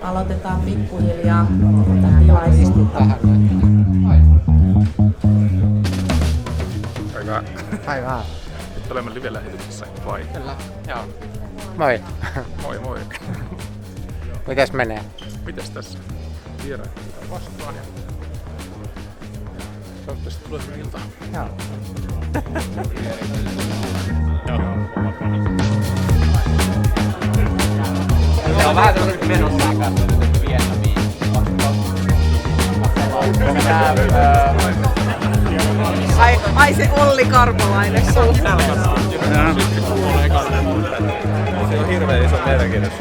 Aloitetaan pikkuhiljaa tätä tilaisuutta. Päivää. Päivää. Nyt olemme live-lähetyksessä, vai? Kyllä, joo. Moi. Moi moi. Mites menee? Mites tässä? Vieraat vastaan ja toivottavasti tulee hyvä ilta. Joo. Se on vähän tämmöset menossa kanssa Vietnamiin. Ai se Olli Karpolainen sun. Se on hirveän iso merkitys.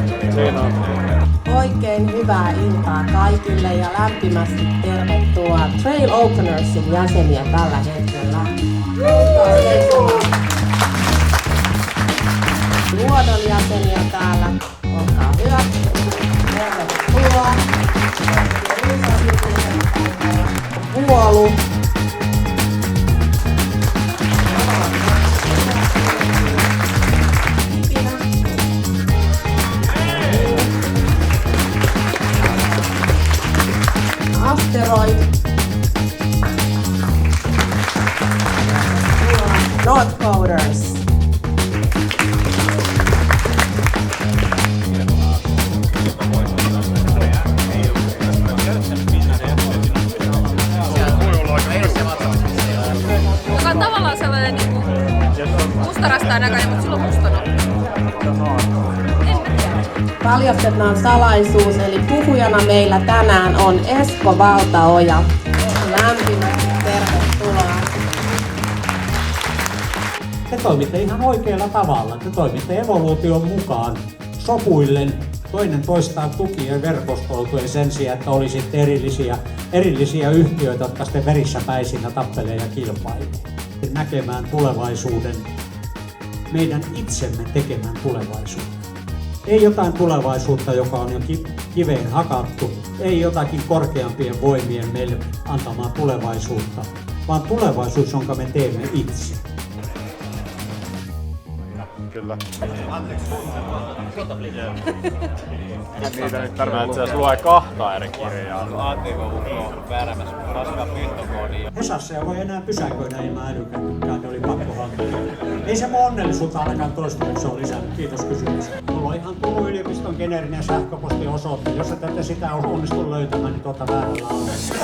Oikein hyvää iltaa kaikille ja lämpimästi tervetuloa Trail Openersin jäseniä tällä hetkellä. Luodon jäseniä täällä. Olkaa hyvä. Tervetuloa. Vuolu. Asteroid. North Coders. Joka on tavallaan sellainen niinku mustarastaan näköinen, mutta sillä on mustana. Paljastetaan salaisuus, eli puhujana meillä tänään on Esko Valtaoja. Lämpimästi tervetuloa. Te toimitte ihan oikealla tavalla. Te toimitte evoluution mukaan sopuillen toinen toistaan tukien verkostoutuen sen sijaan, että olisitte erillisiä yhtiöitä, jotka sitten verissä päisinä tappelee ja kilpailee. Näkemään tulevaisuuden, meidän itsemme tekemään tulevaisuuden. Ei jotain tulevaisuutta, joka on jo kiveen hakattu, ei jotakin korkeampien voimien meille antamaa tulevaisuutta, vaan tulevaisuus, jonka me teemme itse. Kyllä. Niitä nyt tarvitsee itse asiassa lue kahta eri kirjaa. Hesassa ei voi enää pysäköidä ilman älykäyttöä, ne oli pakko hankkia. Ei se mun onnellisuutta ainakaan toistaiseksi ole lisännyt, kiitos kysymys. Mulla on ihan Turun yliopiston geneerinen sähköpostiosoite, jos et sitä onnistu löytämään, niin väärällä alueella.